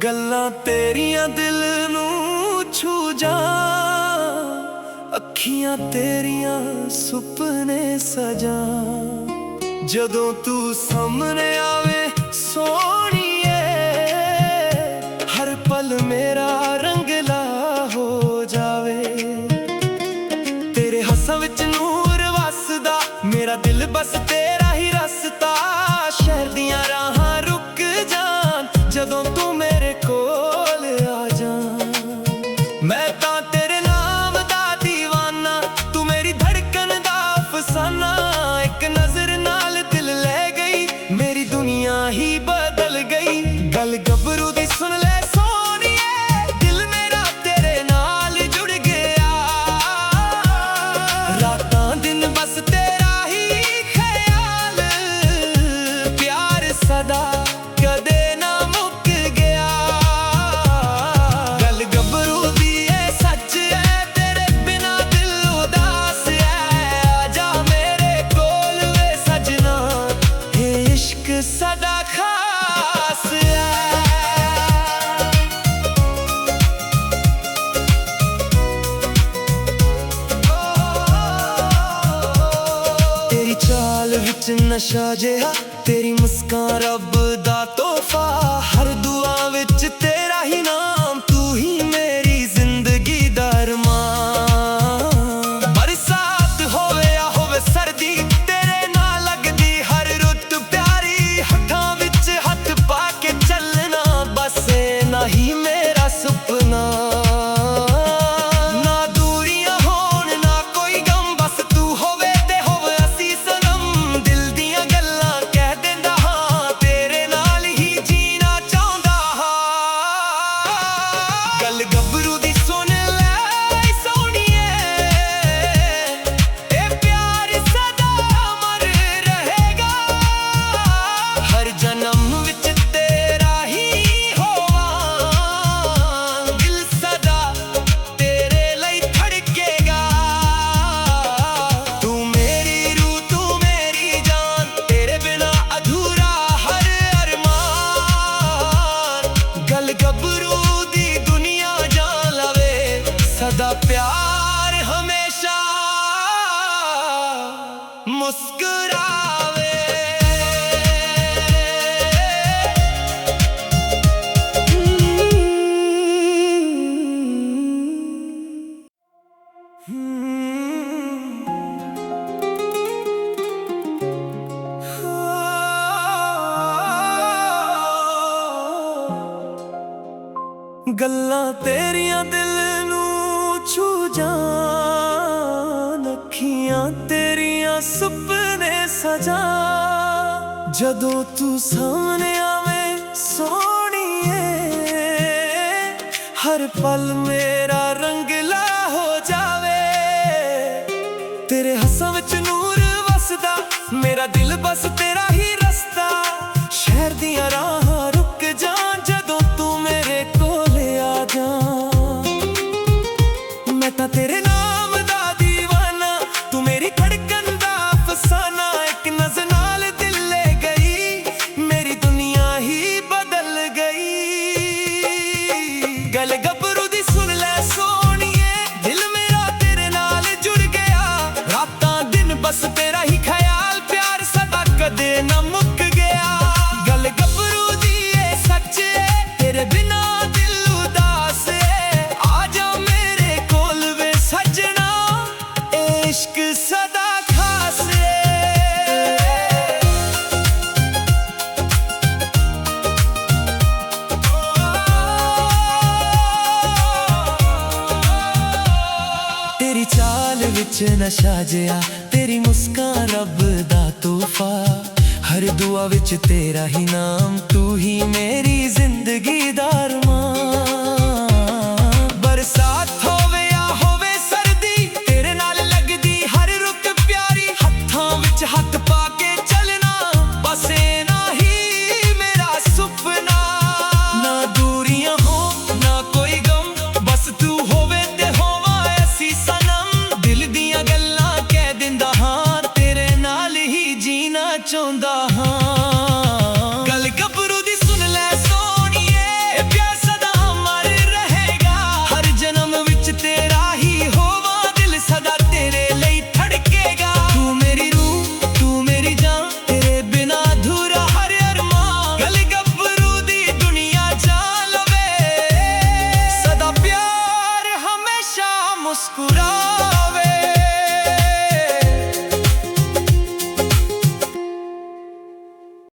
गल्लां तेरियां दिल नूं छू जा, अखियां तेरियां सुपने सजा। जदों तू सामने आवे सोहणीए, हर पल मेरा रंगला हो जावे। तेरे हस्सां विच नूर वसदा, मेरा दिल बस तेरा ही रसता। शहर दियां राहां रुक जान, जदों तू मेरे कोल आ जा। मैं तां तेरे नाम दा दीवाना, तू मेरी धड़कन दा अफसाना। एक नजर नाल दिल ले गई, मेरी दुनिया ही बदल गई। गल गबरू दी सुन ले सोहणीए, दिल मेरा तेरे नाल जुड़ गया। रातां दिन बस तेरा ही ख्याल, प्यार सदा कदे ना मुक गया। गल गबरू दी ए सच है, तेरे बिना दिल उदास है। आजा मेरे कोल वे सजना, ये इश्क सदा खास है। तेरी चाल विच नशा जिहा, तेरी मुस्कान रब दा तोहफा। हर दुआ विच तेरा ही नाम, तू ही मेरी जिंदगी दा अरमान। बरसात होवे या होवे सर्दी, तेरे नाल लगदी हर रुत प्यारी। हत्थां विच हत्थ पा के चलना, बस ना ही मेरा सुपना। ना दूरियां होण ना कोई गम, बस तू होवे ते होवे असी सनम। दिल दियां गल्लां कह देंदा हां, तेरे नाल ही जीना चाहुंदा हां। गल गबरू दी सुन ले सोहणीए, ए प्यार सदा अमर रहेगा। हर जन्म विच तेरा ही होवां, दिल सदा तेरे लई धड़केगा। तू मेरी रूह तू मेरी जान, तेरे बिना अधूरा हर अरमान। गल गबरू दी दुनिया जान लवे, सदा प्यार हमेशा मुस्कुरावे। गल्लां तेरियां दिल नूं छू जान, अखियां तेरियां सुपने सजा। जदों तू सामने आवे सोहणीए, हर पल मेरा रंगला हो जावे। तेरे हस्सां विच नूर वसदा, मेरा दिल बस तेरा ही रसता। शहर दियां राहां रुक जान, जदों तू मेरे कोल आ जा। मैं तां तेरे नाम दा दीवाना, तू मेरी धड़कन दा अफसाना। एक नजर नाल दिल ले गई, मेरी दुनिया ही बदल गई। गल गबरू दी सुन ले सोहणीए, दिल मेरा तेरे नाल जुड़ गया। रातां दिन बस तेरा ही ख्याल, प्यार सदा कदे ना मुक गया। गल गबरू दी ए सच है, तेरे बिना दिल उदास है। आजा मेरे कोल वे सजना, ए इश्क सदा खास है। तेरी चाल विच नशा जिहा, तेरी मुस्कान रब दा तोहफा। हर दुआ विच तेरा ही नाम, तू ही मेरी जिंदगी दा अरमान। बरसात होवे या होवे सर्दी, तेरे नाल लगदी हर रुत प्यारी। हत्थां विच हत्थ पा के चलना, बस ना ही मेरा सुपना। ना दूरियां हो ना कोई गम, बस तू हो ਹਾਂ।